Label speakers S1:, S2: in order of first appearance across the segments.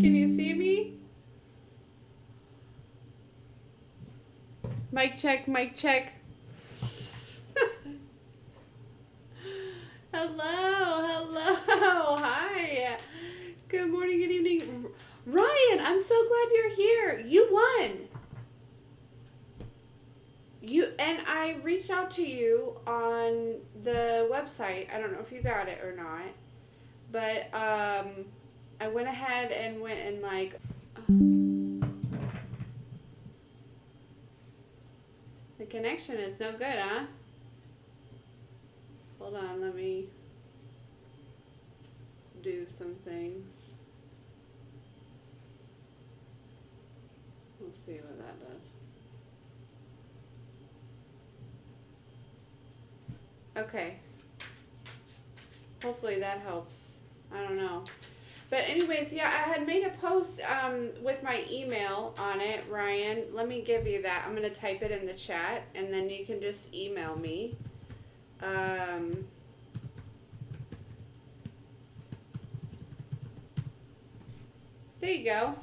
S1: Can you see me? Mic check, mic check. Hello, hi. Good morning, good evening. Ryan, I'm so glad you're here. You won. And I reached out to you on the website. I don't know if you got it or not. But I went ahead and went and the connection is no good, huh? Hold on, let me do some things. We'll see what that does. Okay. Hopefully that helps. I don't know. But anyways, yeah, I had made a post with my email on it, Ryan. Let me give you that. I'm going to type it in the chat, and then you can just email me. There you go.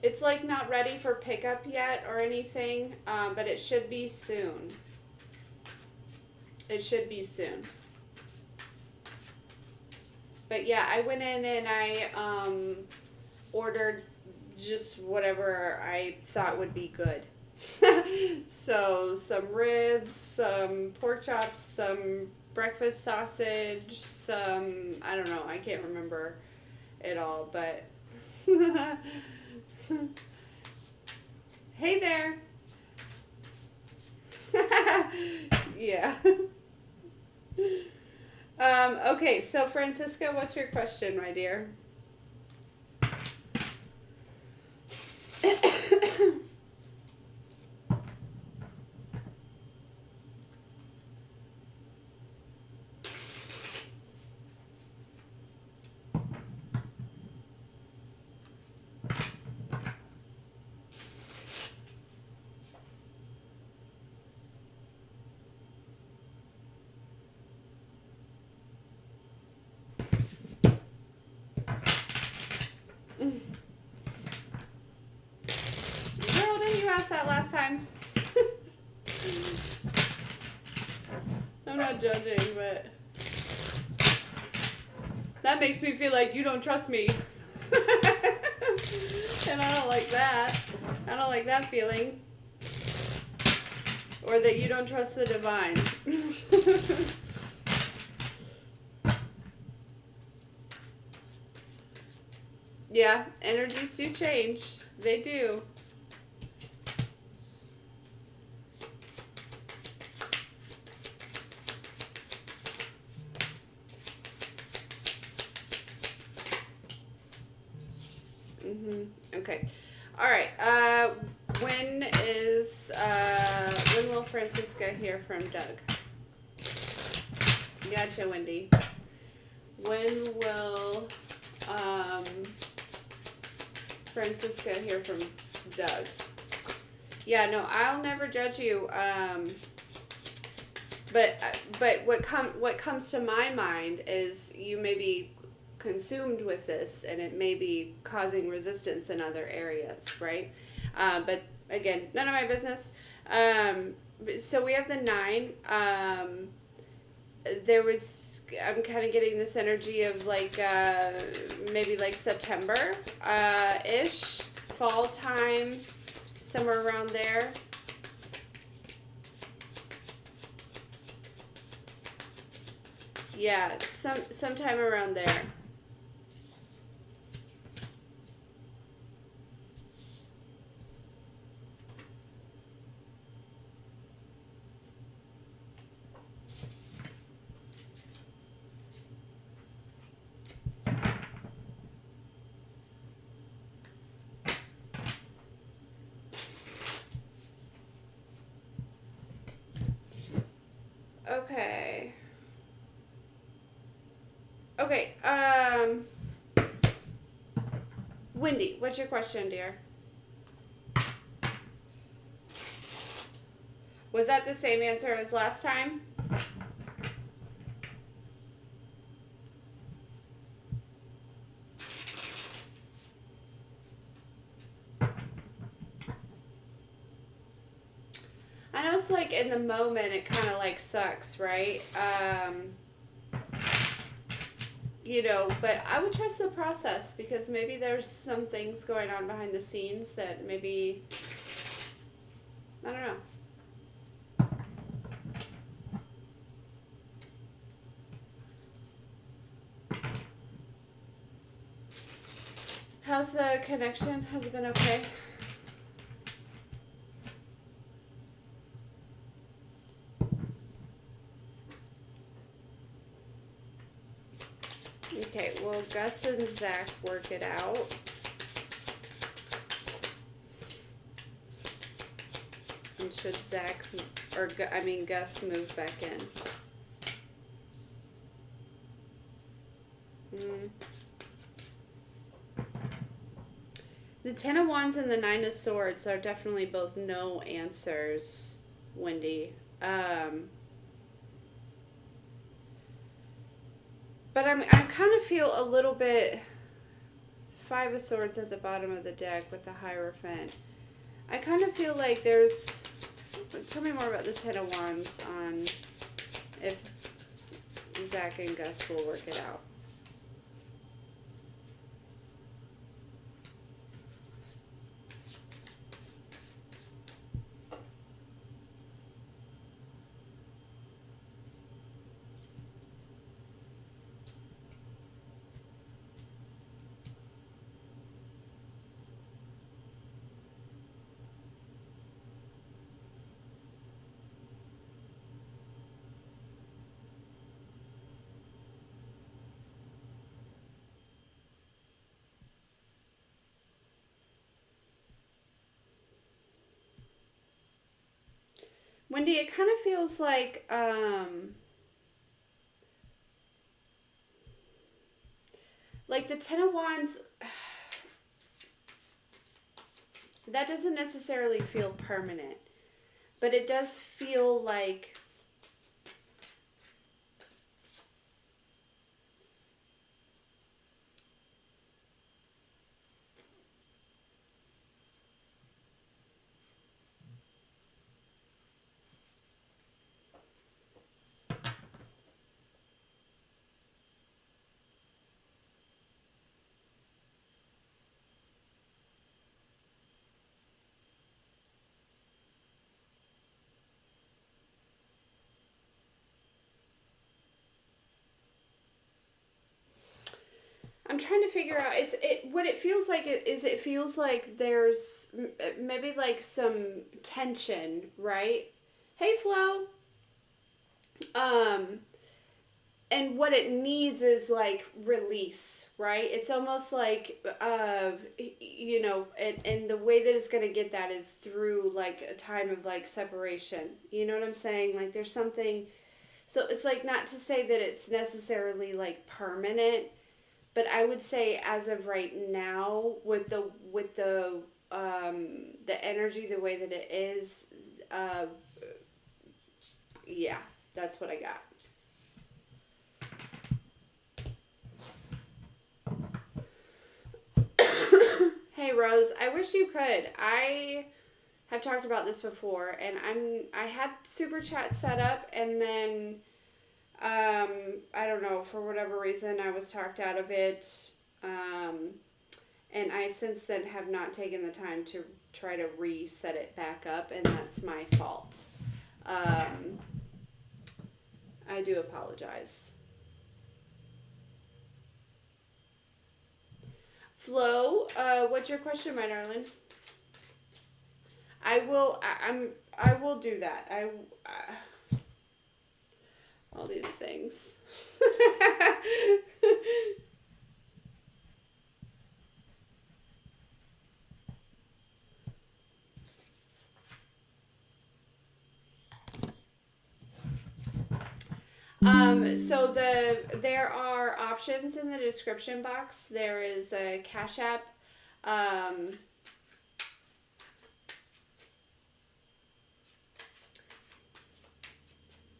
S1: It's like not ready for pickup yet or anything, but it should be soon. It should be soon. But yeah, I went in and I ordered just whatever I thought would be good. So some ribs, some pork chops, some breakfast sausage, some, I don't know, I can't remember it all, but hey there. Yeah. Okay, so Francisca, what's your question, my dear? Girl, didn't you ask that last time? I'm not judging, but that makes me feel like you don't trust me. And I don't like that. I don't like that feeling. Or that you don't trust the divine. Yeah, energies do change. They do. Okay. All right. When will Francisca hear from Doug? Gotcha, Wendy. When will Francisca hear from Doug? Yeah, no, I'll never judge you. But what comes to my mind is you may be consumed with this, and it may be causing resistance in other areas, right? But again, none of my business. So we have the 9. I'm kind of getting this energy of like maybe like September ish, fall time, somewhere around there. Yeah, sometime around there. Okay. Okay, Wendy, what's your question, dear? Was that the same answer as last time? know it's like in the moment it kind of like sucks, right? You know, but I would trust the process because maybe there's some things going on behind the scenes that maybe, I don't know. How's the connection? Has it been okay? Okay, well, Gus and Zach work it out. And should Zach, or Gus move back in? The Ten of Wands and the Nine of Swords are definitely both no answers, Wendy. But I kind of feel a little bit Five of Swords at the bottom of the deck with the Hierophant. I kind of feel like there's... Tell me more about the Ten of Wands on if Zach and Gus will work it out. Wendy, it kind of feels like the Ten of Wands, that doesn't necessarily feel permanent, but it does feel like I'm trying to figure out what it feels like is it feels like there's maybe like some tension, right? Hey Flo. And what it needs is like release, right? It's almost like you know, and the way that it's going to get that is through like a time of like separation. You know what I'm saying? Like there's something, so it's like not to say that it's necessarily like permanent, but I would say as of right now with the energy the way that it is, yeah, that's what I got. Hey Rose, I wish you could. I have talked about this before, and I had super chat set up, and then I don't know, for whatever reason I was talked out of it, and I since then have not taken the time to try to reset it back up, and that's my fault. I do apologize. Flo, what's your question, my darling? I will do that. All these things. So there are options in the description box. There is a Cash App.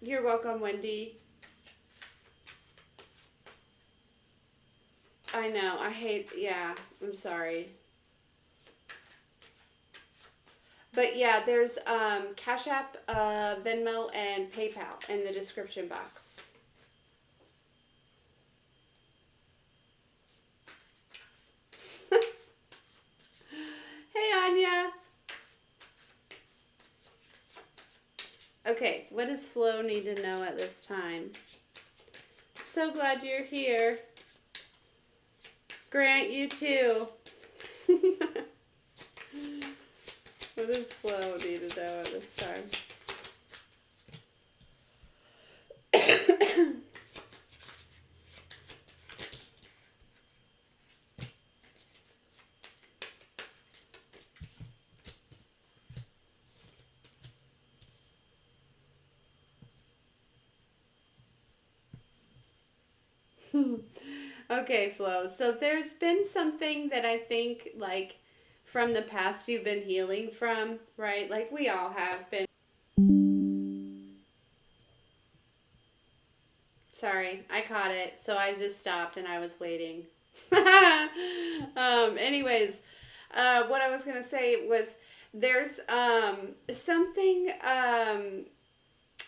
S1: You're welcome, Wendy. I know. I hate. Yeah. I'm sorry. But yeah, there's Cash App, Venmo, and PayPal in the description box. Hey, Anya. Okay, what does Flo need to know at this time? So glad you're here. Grant, you too. What does Flo need to know at this time? Okay, Flo. So there's been something that I think, like, from the past you've been healing from, right? Like, we all have been. Sorry, I caught it, so I just stopped and I was waiting. Anyways, what I was gonna say was there's something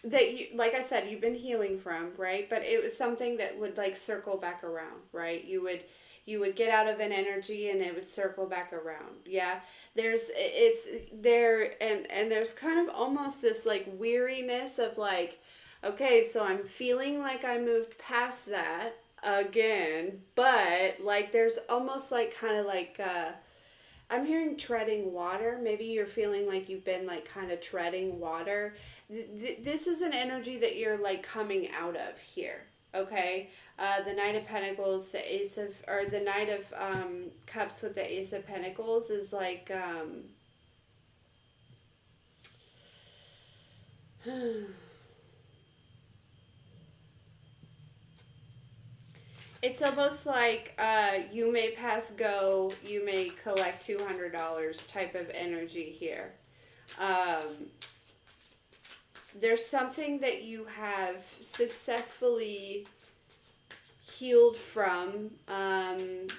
S1: that you, like I said, you've been healing from, right? But it was something that would like circle back around, right? You would get out of an energy and it would circle back around. Yeah. It's there, and there's kind of almost this like weariness of like, okay, so I'm feeling like I moved past that again, but like there's almost like kind of like I'm hearing treading water. Maybe you're feeling like you've been like kind of treading water. This is an energy that you're like coming out of here. Okay, the Knight of Pentacles, the Ace of, or the Knight of Cups with the Ace of Pentacles is like, it's almost like you may pass go, you may collect $200 type of energy here. Um, there's something that you have successfully healed from, and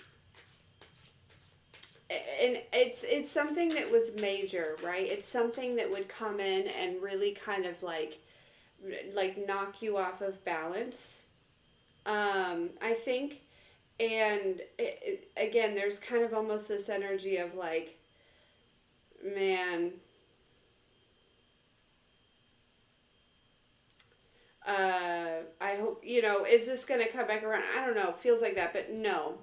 S1: it's something that was major, right? It's something that would come in and really kind of like knock you off of balance. I think, and again, there's kind of almost this energy of like, man, I hope, is this going to come back around? I don't know. It feels like that, but no.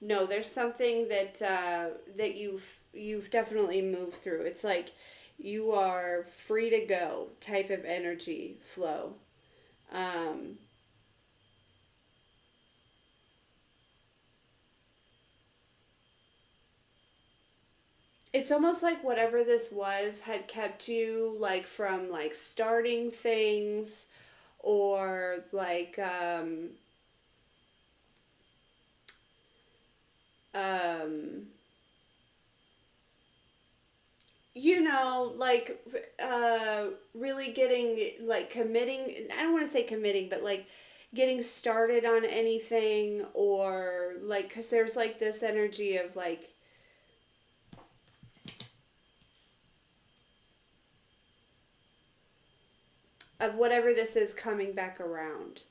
S1: No, there's something that that you've definitely moved through. It's like you are free to go type of energy flow. Um, it's almost like whatever this was had kept you like from like starting things, or like um like really getting like committing. I don't want to say committing, but like getting started on anything, or like, because there's like this energy of like, of whatever this is coming back around,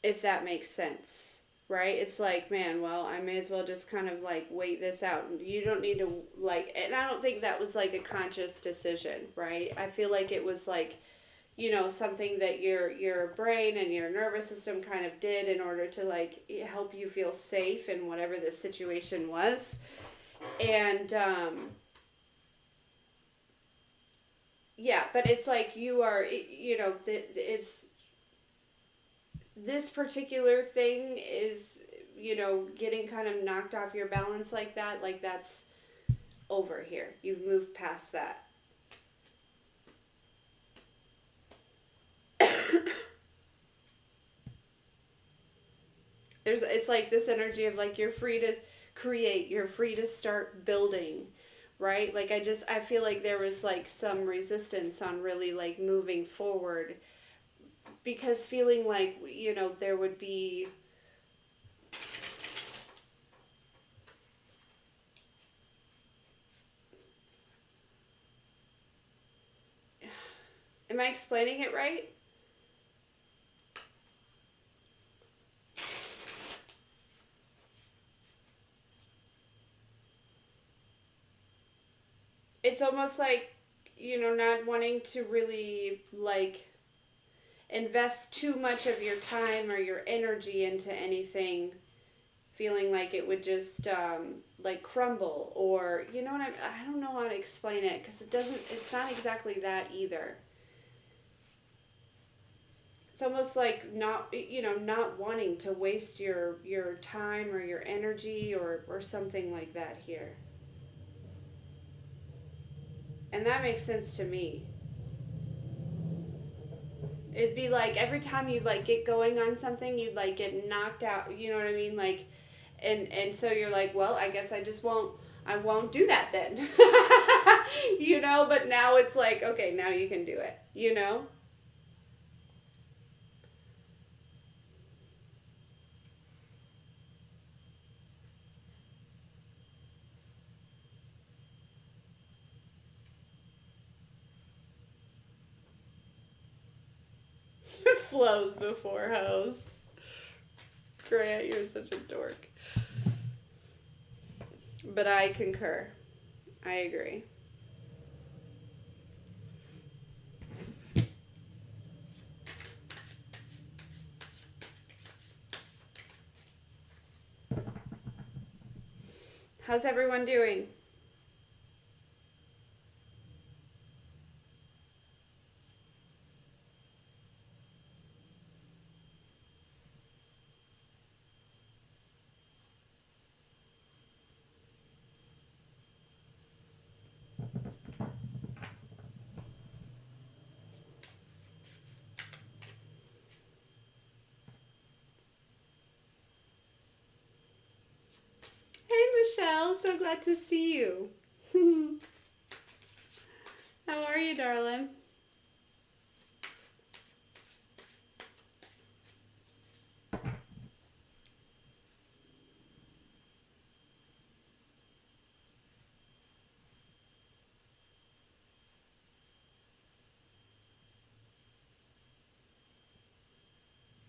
S1: if that makes sense, right? It's like, man, well, I may as well just kind of like wait this out. You don't need to like, and I don't think that was like a conscious decision, right? I feel like it was like, something that your brain and your nervous system kind of did in order to like help you feel safe in whatever the situation was. And yeah, but it's like you are, it's this particular thing is, getting kind of knocked off your balance like that, like that's over here. You've moved past that. It's like this energy of like you're free to create, you're free to start building, right? Like I feel like there was like some resistance on really like moving forward, because feeling like, there would be, Am I explaining it right? It's almost like, not wanting to really, like, invest too much of your time or your energy into anything, feeling like it would just, like, crumble, or, you know what I don't know how to explain it, because it's not exactly that either. It's almost like not wanting to waste your time or your energy, or something like that here. And that makes sense to me. It'd be like every time you like get going on something, you'd like get knocked out. You know what I mean? Like, and so you're like, well, I guess I won't do that then. But now it's like, okay, now you can do it. Flows before hose. Grant, you're such a dork. But I concur. I agree. How's everyone doing? Hey, Michelle. So glad to see you. How are you, darling?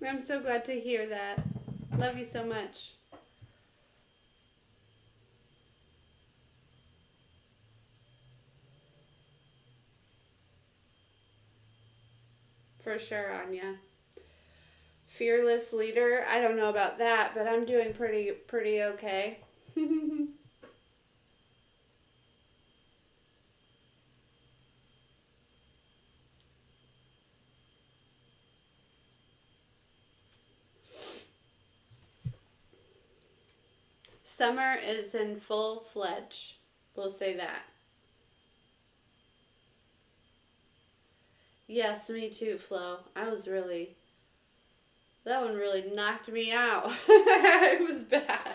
S1: I'm so glad to hear that. Love you so much. For sure, Anya. Fearless leader. I don't know about that, but I'm doing pretty okay. Summer is in full fledged. We'll say that. Yes, me too, Flo. That one really knocked me out. It was bad.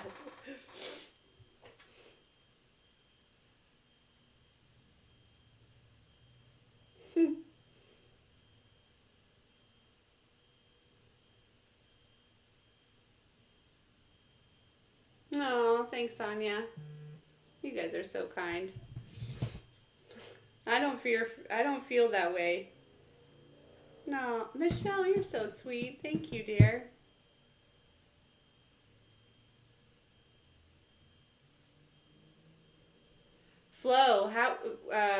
S1: Oh, thanks, Anya. You guys are so kind. I don't feel that way. No, Michelle, you're so sweet. Thank you, dear. Flo,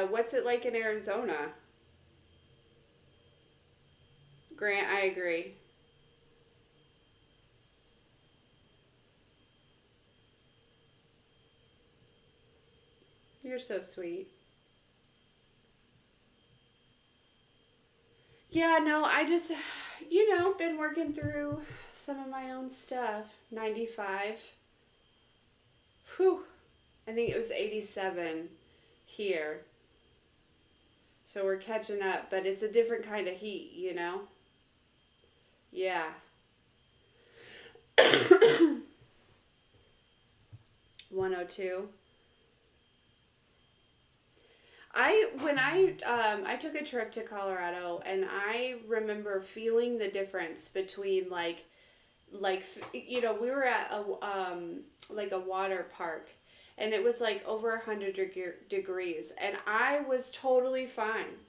S1: what's it like in Arizona? Grant, I agree. You're so sweet. Yeah, no, I just, been working through some of my own stuff. 95. Whew. I think it was 87 here. So we're catching up, but it's a different kind of heat. Yeah. 102. I took a trip to Colorado, and I remember feeling the difference between we were at a water park, and it was like over 100 degrees, and I was totally fine.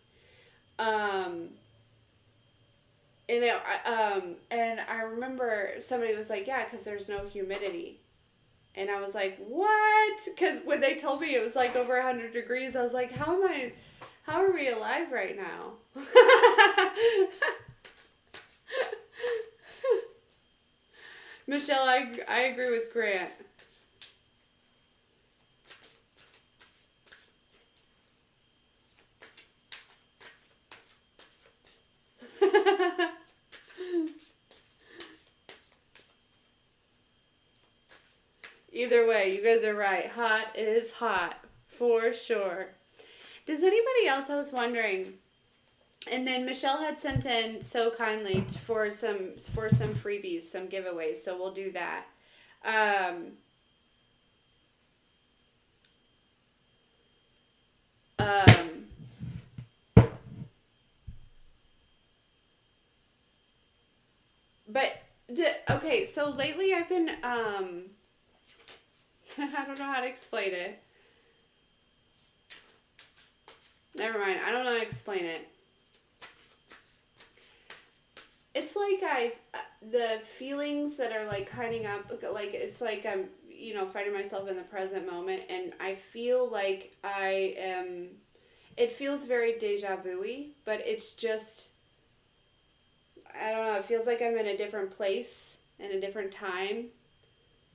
S1: And I remember somebody was like, yeah, because there's no humidity. And I was like, what? Because when they told me it was like over 100 degrees, I was like, how are we alive right now? Michelle, I agree with Grant. Either way, you guys are right. Hot is hot, for sure. Does anybody else, I was wondering, and then Michelle had sent in so kindly for some freebies, some giveaways, so we'll do that. Um, um, but okay, so lately I've been I don't know how to explain it. Never mind. I don't know how to explain it. It's like the feelings that are like hiding up, like it's like I'm, finding myself in the present moment, and I feel like I am. It feels very deja vu-y, but it's just, I don't know. It feels like I'm in a different place in a different time.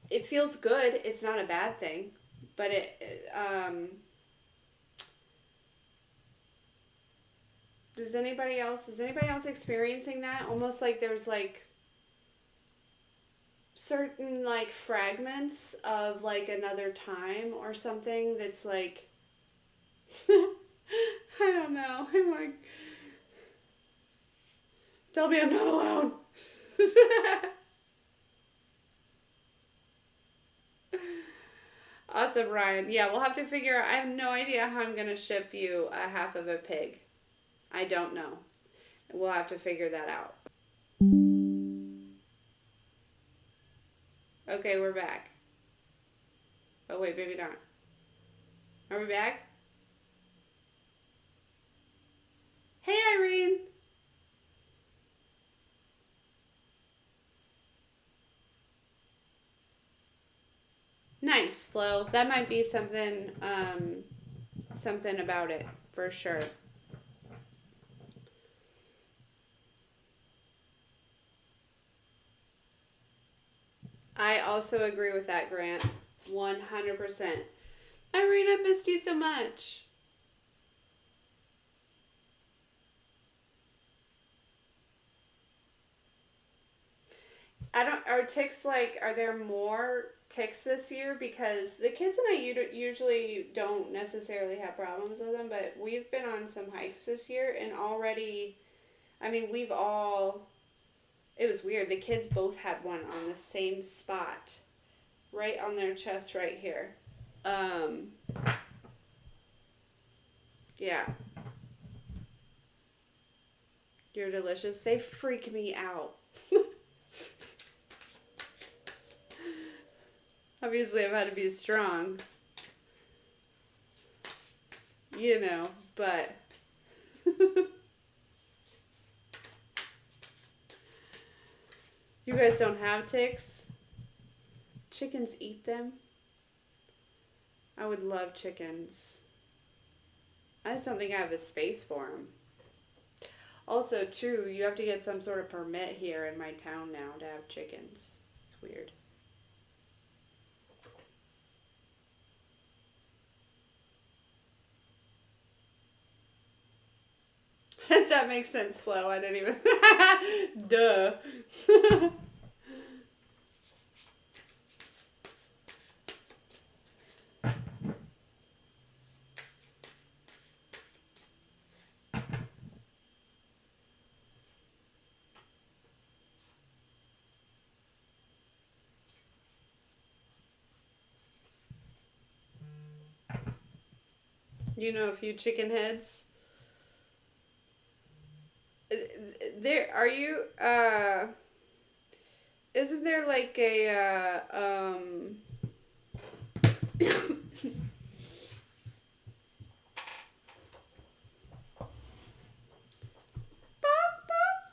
S1: It feels good. It's not a bad thing, but is anybody else experiencing that? Almost like there's like certain like fragments of like another time or something that's like I don't know. I'm like, tell me I'm not alone. Awesome, Ryan. Yeah, we'll have to figure out. I have no idea how I'm gonna ship you a half of a pig. I don't know. We'll have to figure that out. Okay, we're back. Oh wait, maybe not. Are we back? Hey, Irene. Nice, Flo. That might be something about it for sure. I also agree with that, Grant. 100%. Irene, I missed you so much. Are ticks like, are there more ticks this year? Because the kids and I usually don't necessarily have problems with them, but we've been on some hikes this year and already, I mean, it was weird. The kids both had one on the same spot, right on their chest right here. Um, yeah. You're delicious. They freak me out. Obviously, I've had to be strong, but you guys don't have ticks? Chickens eat them? I would love chickens. I just don't think I have the space for them. Also, too, you have to get some sort of permit here in my town now to have chickens. It's weird. That makes sense, Flo. I didn't even. Duh. You know a few chicken heads? There, are you, isn't there like a,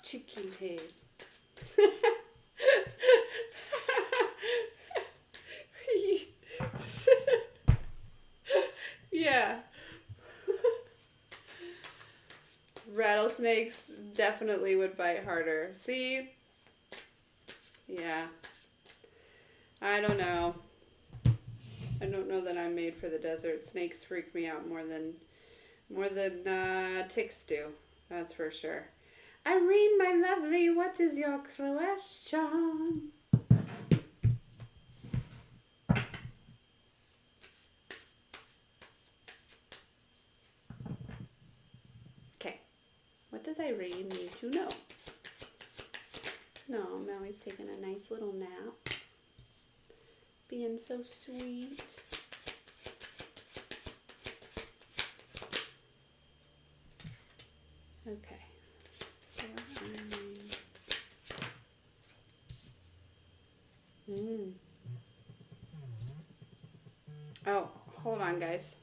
S1: chicken head. Yeah. Rattlesnakes definitely would bite harder. See? Yeah. I don't know. I don't know that I'm made for the desert. Snakes freak me out more than ticks do. That's for sure. Irene, my lovely, what is your question? Okay. What does Irene need to know? No, Maui's taking a nice little nap. Being so sweet. Okay. Mm. Oh, hold on, guys.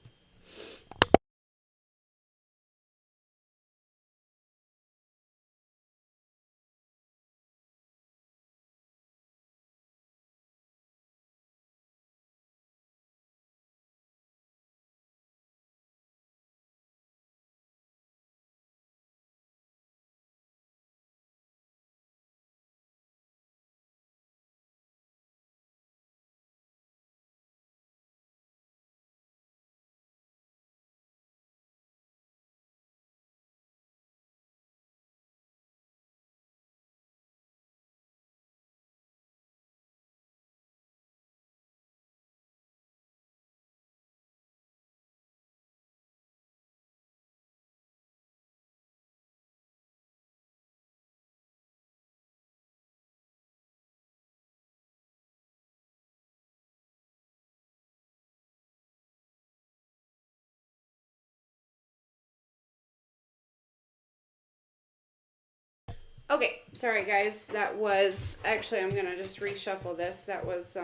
S1: Okay, sorry guys. That was actually I'm gonna just reshuffle this. That was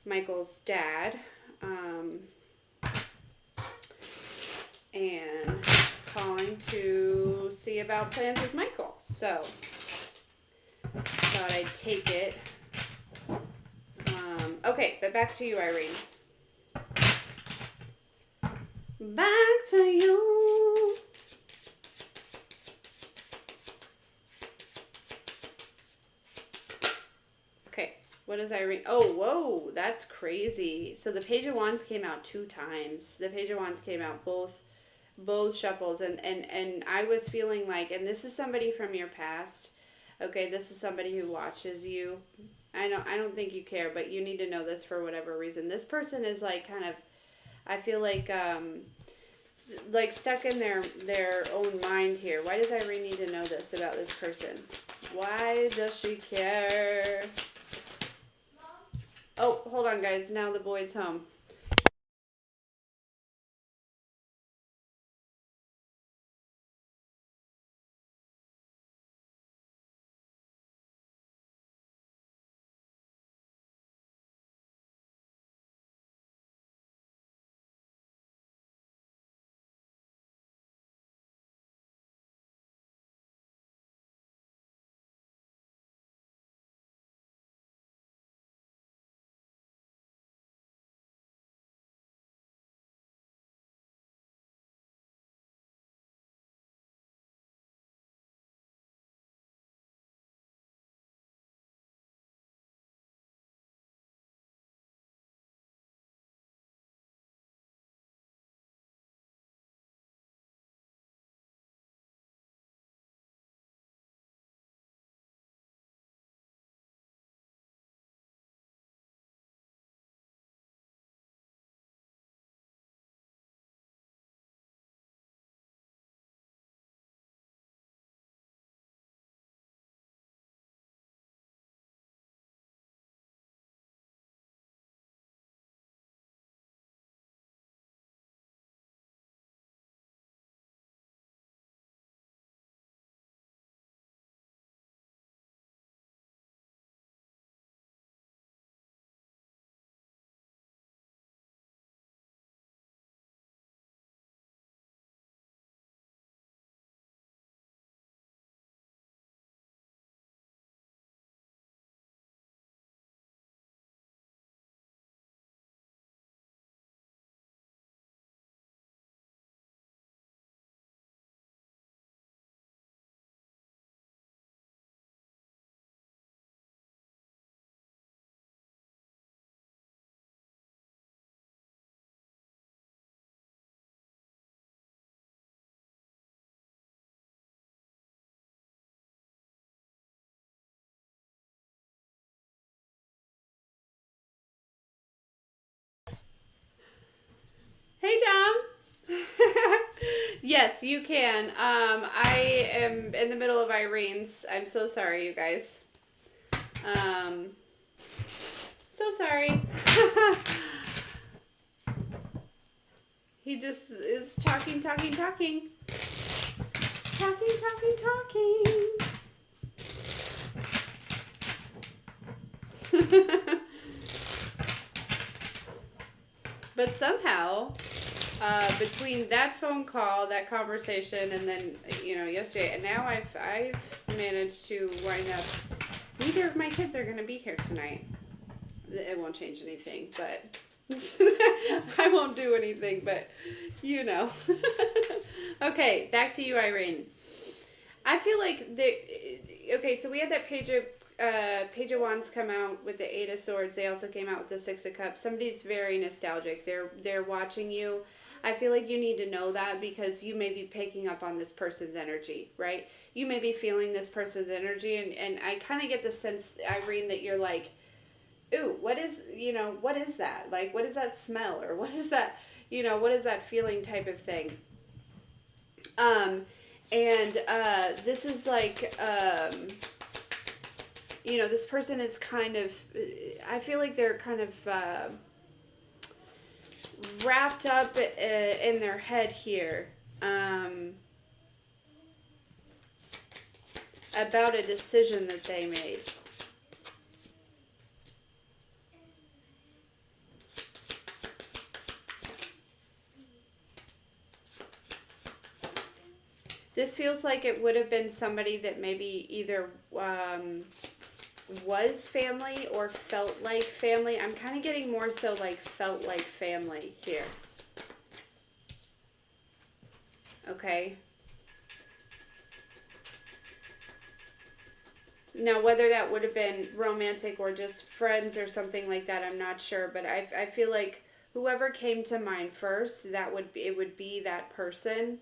S1: Michael's dad, and calling to see about plans with Michael. So thought I'd take it. Okay, but back to you, Irene. Back to you. Okay, what is Irene? Oh, whoa, that's crazy. So the Page of Wands came out 2 times. The Page of Wands came out both shuffles, and I was feeling like, and this is somebody from your past. Okay, this is somebody who watches you. I don't think you care, but you need to know this for whatever reason. This person is like kind of, I feel like stuck in their own mind here. Why does Irene need to know this about this person? Why does she care? Oh, hold on, guys. Now the boy's home. Yes, you can. I am in the middle of Irene's. I'm so sorry, you guys. Um, so sorry. He just is talking, talking, talking. Talking, talking, talking. But somehow, between that phone call, that conversation, and then yesterday, and now I've managed to wind up. Neither of my kids are gonna be here tonight. It won't change anything, but I won't do anything. But Okay, back to you, Irene. I feel like okay, so we had that Page of Wands come out with the Eight of Swords. They also came out with the Six of Cups. Somebody's very nostalgic. They're watching you. I feel like you need to know that because you may be picking up on this person's energy, right? You may be feeling this person's energy, and I kind of get the sense, Irene, that you're like, ooh, what is that? Like, what is that smell? Or what is that, what is that feeling type of thing? And this is like, this person is kind of, I feel like they're kind of wrapped up in their head here about a decision that they made. This feels like it would have been somebody that maybe either was family or felt like family. I'm kind of getting more so like felt like family here. Okay. Now, whether that would have been romantic or just friends or something like that, I'm not sure. But I feel like whoever came to mind first, it would be that person.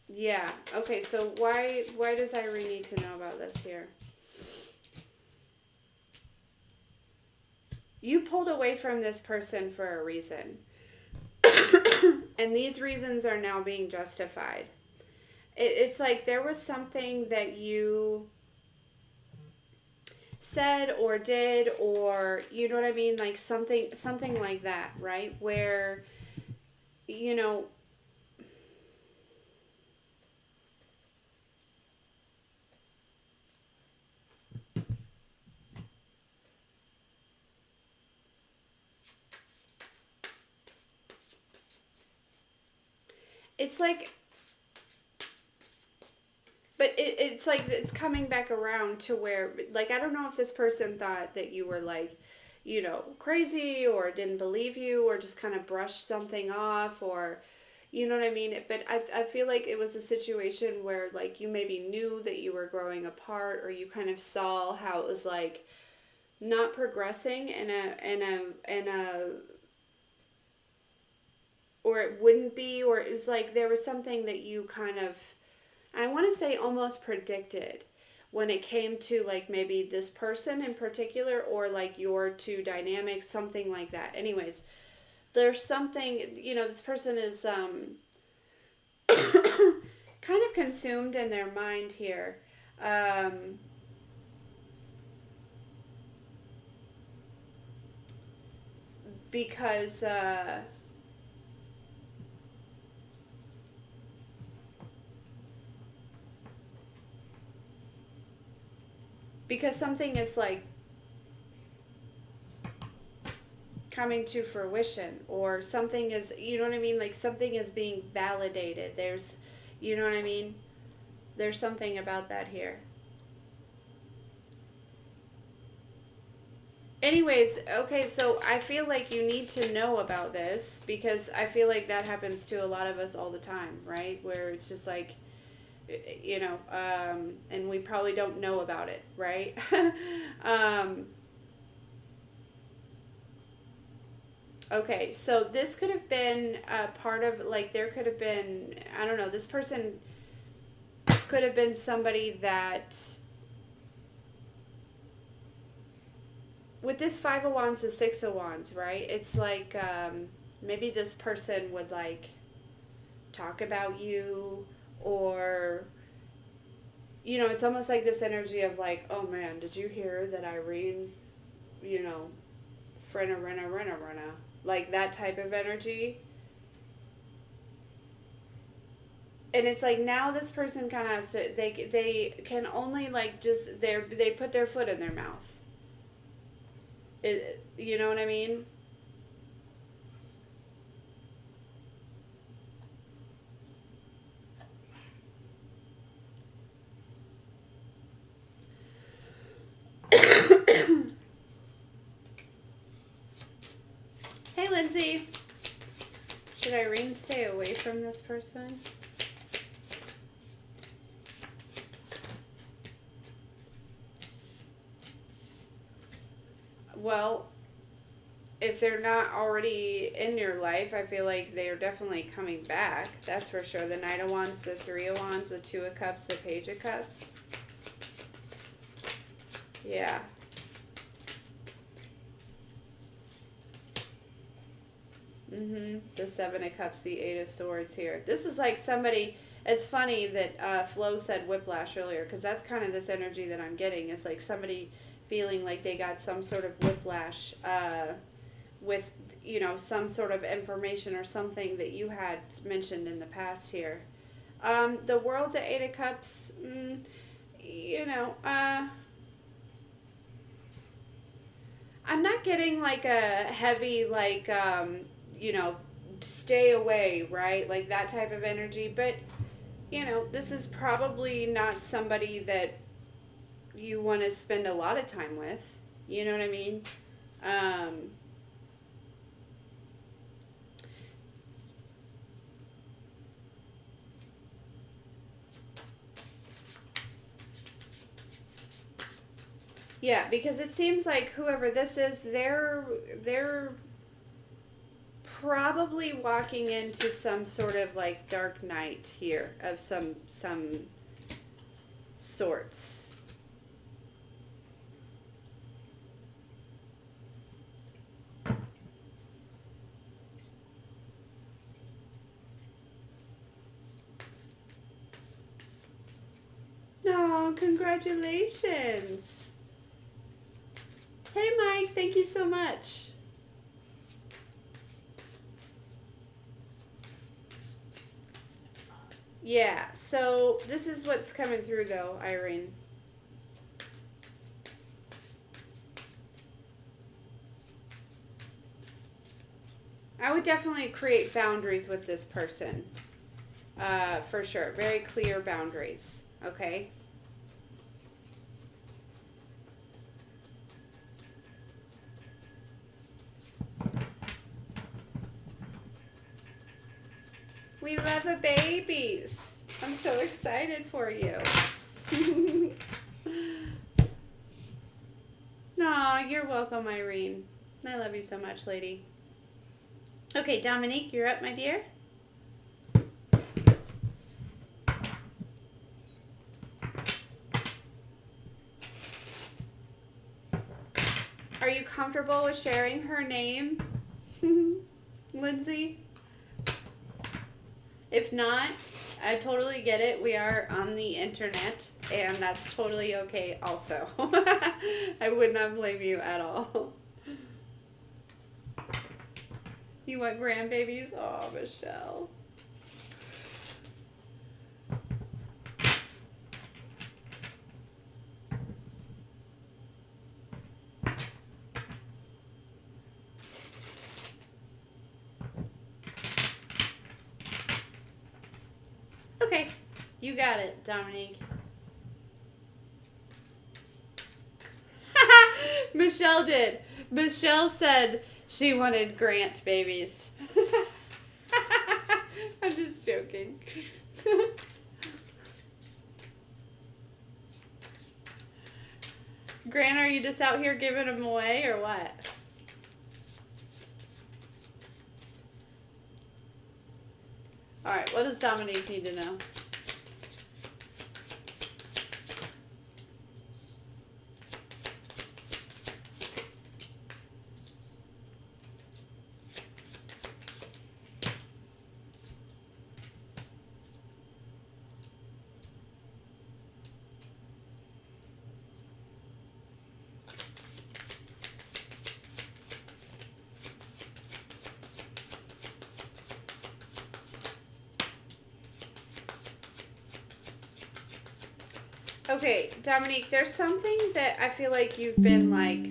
S1: Yeah. Okay. So why does Irene need to know about this here? You pulled away from this person for a reason. And these reasons are now being justified. It's like there was something that you said or did, or you know what I mean, like something like that, right? Where you know it's like, but it's like it's coming back around to where, like, I don't know if this person thought that you were like, crazy, or didn't believe you, or just kind of brushed something off, or you know what I mean? But I feel like it was a situation where, like, you maybe knew that you were growing apart, or you kind of saw how it was like not progressing in a or it wouldn't be, or it was like there was something that you kind of, I want to say, almost predicted when it came to like maybe this person in particular, or like your two dynamics, something like that. Anyways, there's something, this person is kind of consumed in their mind here. Because something is like coming to fruition, or something is, you know what I mean, like something is being validated. There's, you know what I mean, there's something about that here. Anyways, okay, so I feel like you need to know about this because I feel like that happens to a lot of us all the time, right? Where it's just like, and we probably don't know about it, right? um, okay, so this could have been a part of, like, there could have been, I don't know, this person could have been somebody that with this Five of Wands, the Six of Wands, right? It's like maybe this person would like talk about you, or it's almost like this energy of like, oh man, did you hear that Irene, frenna, renna, like that type of energy. And it's like now this person kind of has to, they can only like just, they put their foot in their mouth. You know what I mean? Hey, Lindsay. Should Irene stay away from this person? Well, if they're not already in your life, I feel like they're definitely coming back. That's for sure. The Knight of Wands, the Three of Wands, the Two of Cups, the Page of Cups. Yeah. The Seven of Cups, the Eight of Swords here. This is like somebody, it's funny that Flo said whiplash earlier, because that's kind of this energy that I'm getting. It's like somebody feeling like they got some sort of whiplash with, some sort of information or something that you had mentioned in the past here. The World, the Eight of Cups, I'm not getting like a heavy, like, stay away, right? Like that type of energy. But, this is probably not somebody that you want to spend a lot of time with. You know what I mean? Yeah, because it seems like whoever this is, they're probably walking into some sort of like dark night here of some sorts. Oh, congratulations. Hey, Mike, thank you so much. Yeah, so this is what's coming through, though, Irene. I would definitely create boundaries with this person. For sure. Very clear boundaries. Okay? We love the babies. I'm so excited for you. No, you're welcome, Irene. I love you so much, lady. Okay, Dominique, you're up, my dear. Are you comfortable with sharing her name, Lindsay? If not, I totally get it. We are on the internet, and that's totally okay also. I would not blame you at all. You want grandbabies? Oh, Michelle. Okay, you got it, Dominique. Michelle did. Michelle said she wanted Grant babies. I'm just joking. Grant, are you just out here giving them away or what? All right, what does Dominique need to know? Okay, Dominique, there's something that I feel like you've been like,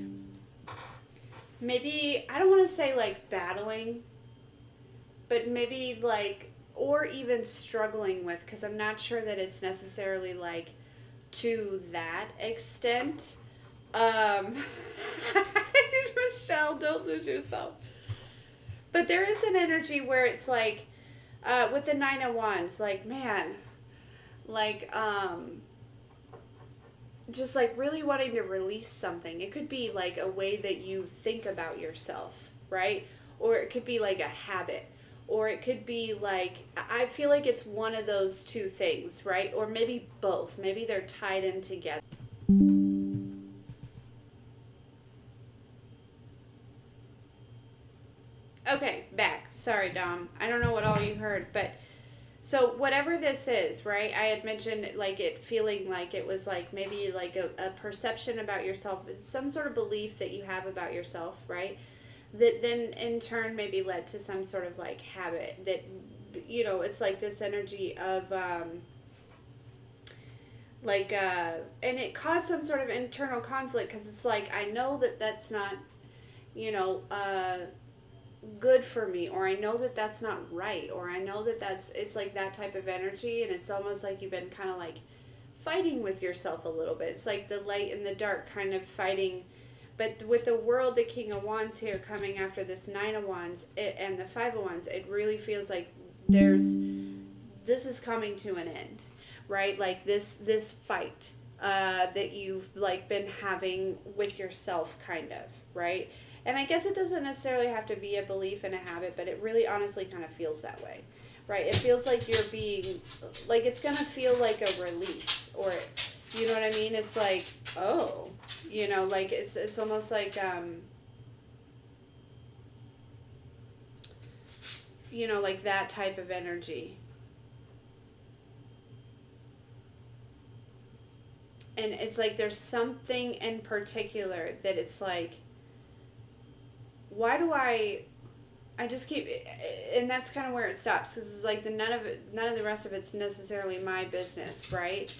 S1: maybe, I don't want to say like battling, but maybe like, or even struggling with, because I'm not sure that it's necessarily like to that extent. Um, Michelle, don't lose yourself. But there is an energy where it's like, with the Nine of Wands, like, man, like, just like really wanting to release something. It could be like a way that you think about yourself, right? Or it could be like a habit. Or it could be like, I feel like it's one of those two things, right? Or maybe both. Maybe they're tied in together. Okay, back. Sorry, Dom. I don't know what all you heard, but so whatever this is, right? I had mentioned like it feeling like it was like maybe like a perception about yourself, some sort of belief that you have about yourself, right? That then in turn maybe led to some sort of like habit that, it's like this energy of and it caused some sort of internal conflict because it's like I know that that's not, you know, uh good for me, or I know that that's not right, or I know that it's like that type of energy, and it's almost like you've been kind of like fighting with yourself a little bit. It's like the light and the dark kind of fighting. But with the world, the King of Wands here coming after this Nine of Wands and the Five of Wands, it really feels like this is coming to an end, right? Like this fight that you've like been having with yourself, kind of, right? And I guess it doesn't necessarily have to be a belief and a habit, but it really honestly kind of feels that way, right? It feels like you're being, like it's gonna feel like a release, or you know what I mean? It's like, oh, like it's almost like like that type of energy. And it's like there's something in particular that it's like, why do I just keep, and that's kind of where it stops. This is like none of the rest of it's necessarily my business, right?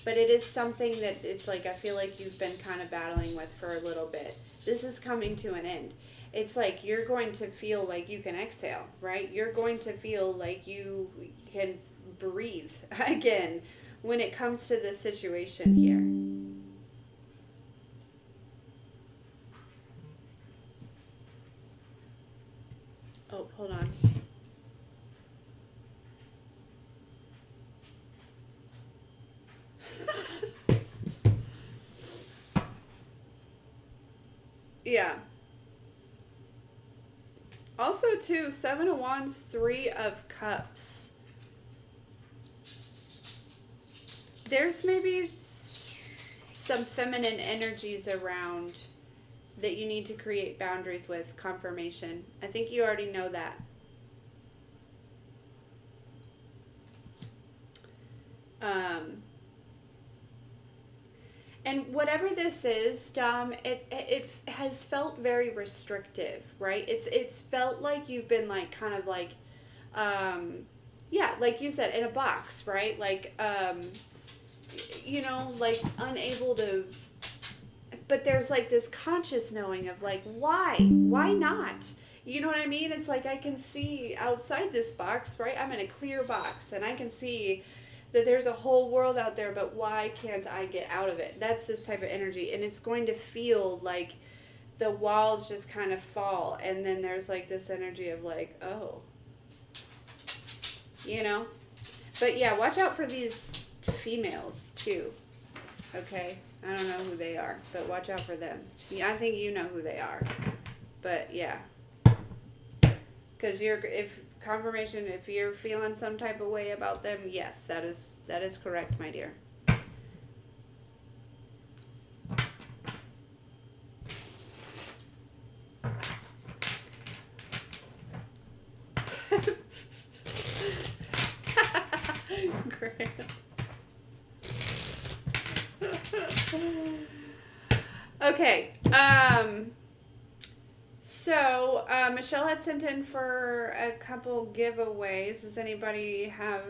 S1: But it is something that it's like I feel like you've been kind of battling with for a little bit. This is coming to an end. It's like you're going to feel like you can exhale, right? You're going to feel like you can breathe again when it comes to this situation here. Oh, hold on. Yeah. Also, too, Seven of Wands, Three of Cups. There's maybe some feminine energies around that you need to create boundaries with. Confirmation. I think you already know that. Um, and whatever this is, Dom, it has felt very restrictive, right? It's felt like you've been like kind of like, um, yeah, like you said, in a box, right? Like, like unable to. But there's like this conscious knowing of like, why not? You know what I mean? It's like I can see outside this box, right? I'm in a clear box, and I can see that there's a whole world out there, but why can't I get out of it? That's this type of energy, and it's going to feel like the walls just kind of fall, and then there's like this energy of like, oh, you know? But yeah, watch out for these females too, okay? I don't know who they are, but watch out for them. Yeah, I think you know who they are. But yeah. Because if confirmation, if you're feeling some type of way about them, yes, that is correct, my dear. Great. Okay. So Michelle had sent in for a couple giveaways. Does anybody have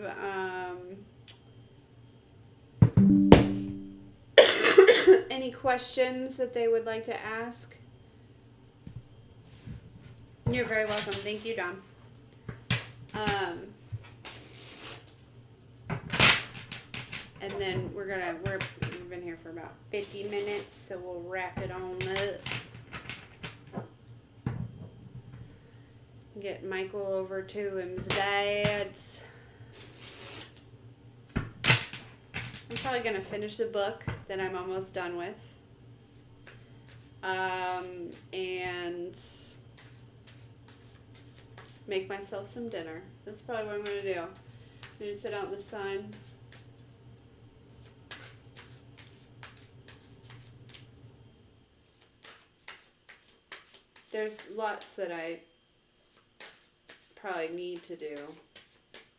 S1: any questions that they would like to ask? You're very welcome. Thank you, Dom. And then we've been here for about 50 minutes, so we'll wrap it on up. Get Michael over to his dad's. I'm probably going to finish the book that I'm almost done with. And make myself some dinner. That's probably what I'm going to do. I'm going to sit out in the sun. There's lots that I probably need to do.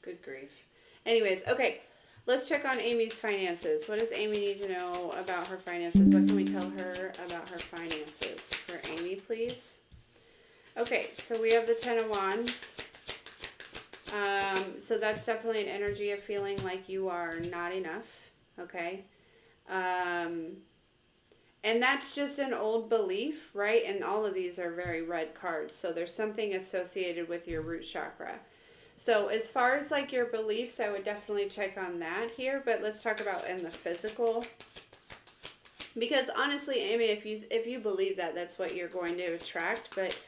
S1: Good grief. Anyways, okay. Let's check on Amy's finances. What does Amy need to know about her finances? What can we tell her about her finances? For Amy, please. Okay, so we have the Ten of Wands. So that's definitely an energy of feeling like you are not enough. Okay. And that's just an old belief, right? And all of these are very red cards. So there's something associated with your root chakra. So as far as like your beliefs, I would definitely check on that here. But let's talk about in the physical. Because honestly, Amy, if you believe that, that's what you're going to attract. But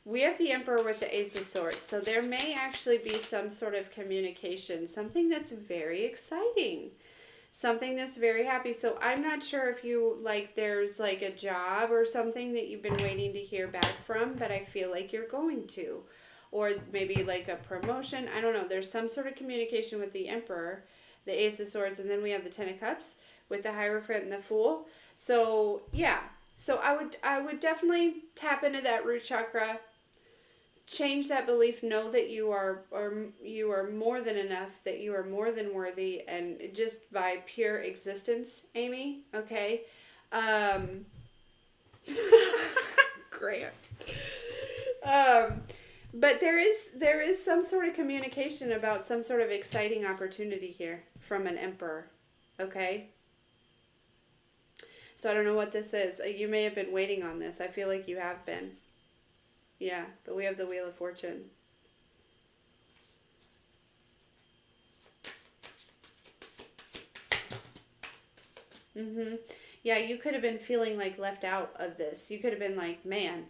S1: we have the Emperor with the Ace of Swords. So there may actually be some sort of communication. Something that's very exciting. Something that's very happy. So I'm not sure if you, like, there's like a job or something that you've been waiting to hear back from, but I feel like you're going to. Or maybe like a promotion. I don't know. There's some sort of communication with the Emperor, the Ace of Swords, and then we have the Ten of Cups with the Hierophant and the Fool. So, yeah. So I would definitely tap into that root chakra. Change that belief. Know that you are more than enough, that you are more than worthy, and just by pure existence, Amy, okay? Great. But there is some sort of communication about some sort of exciting opportunity here from an Emperor, okay? So I don't know what this is. You may have been waiting on this. I feel like you have been. Yeah, but we have the Wheel of Fortune. Yeah, you could have been feeling like left out of this. You could have been like, man,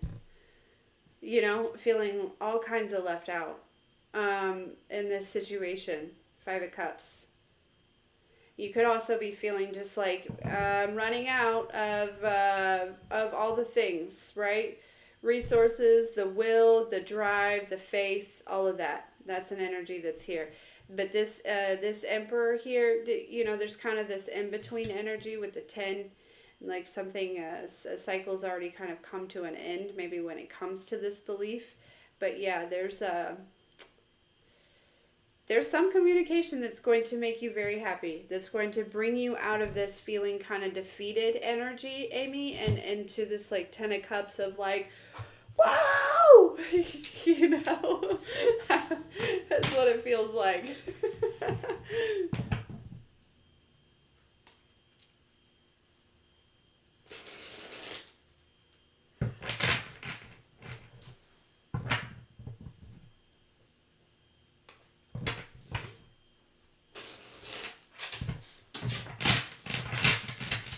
S1: you know, feeling all kinds of left out in this situation. Five of Cups. You could also be feeling just like running out of all the things, right? Resources, the will, the drive, the faith, all of that. That's an energy that's here. But this Emperor here, you know, there's kind of this in-between energy with the 10, like something, a cycle's already kind of come to an end, maybe when it comes to this belief. But yeah, there's some communication that's going to make you very happy. That's going to bring you out of this feeling kind of defeated energy, Amy, and into this like 10 of Cups of like, wow! You know? That's what it feels like.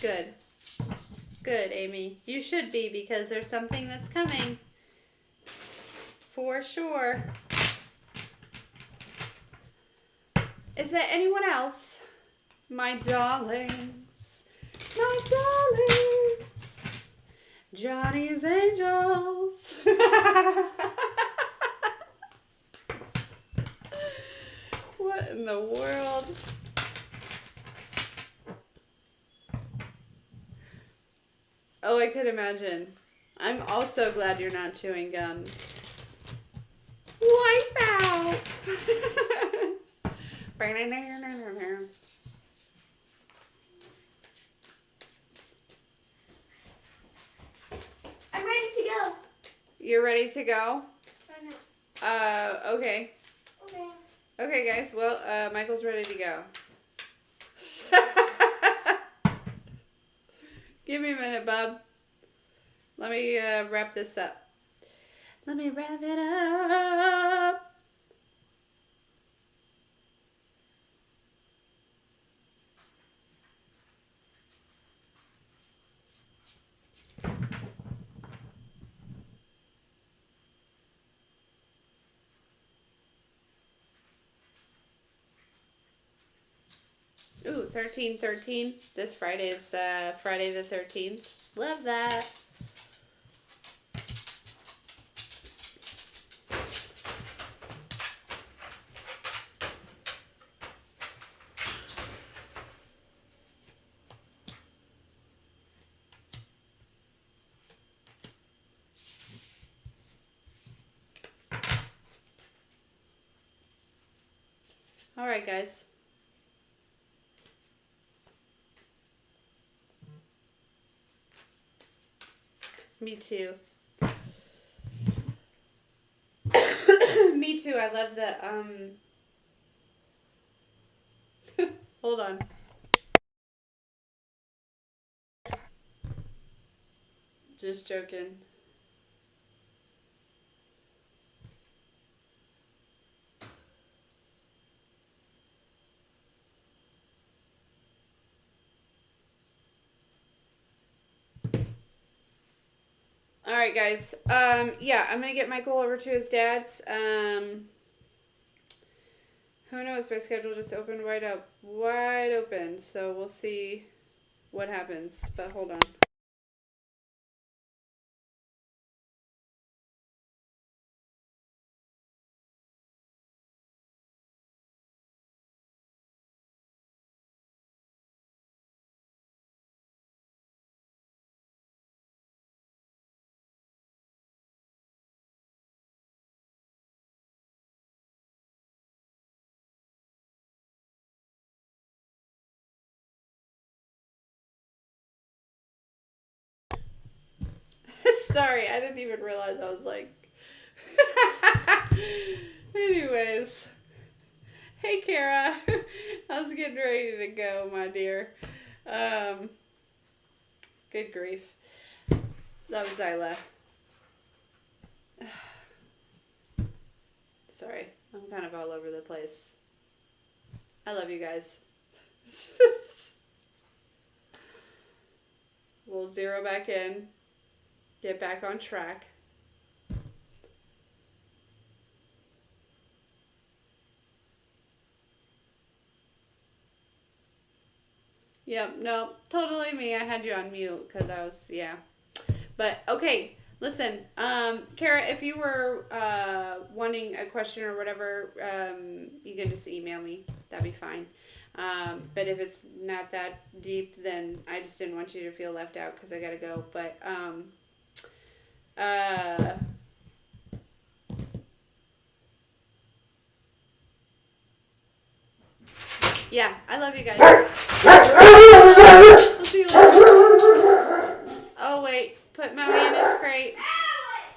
S1: Good. Good, Amy. You should be, because there's something that's coming. For sure. Is there anyone else? My darlings. My darlings. Johnny's Angels. What in the world? Oh, I could imagine. I'm also glad you're not chewing gum. Wipe out!
S2: I'm ready to go.
S1: You're ready to go?
S2: Okay.
S1: Okay. Okay, guys. Well, Michael's ready to go. Give me a minute, bub. Let me wrap this up. Let me wrap it up. Ooh, 13/13. This Friday is Friday the 13th. Love that. All right, guys. Me too. Me too. I love the hold on. Just joking. All right, guys. Yeah, I'm gonna get Michael over to his dad's. Who knows? My schedule just opened wide open. So we'll see what happens. But hold on. Sorry, I didn't even realize I was like. Anyways. Hey, Kara. I was getting ready to go, my dear. Good grief. That was Zyla. Sorry, I'm kind of all over the place. I love you guys. We'll zero back in. Get back on track. Yep, no, totally me. I had you on mute because I was, yeah. But, okay, listen, Kara, if you were wanting a question or whatever, you can just email me. That'd be fine. But if it's not that deep, then I just didn't want you to feel left out because I gotta go. But, yeah, I love you guys. I'll see you later. Oh, wait. Put Maui in his crate.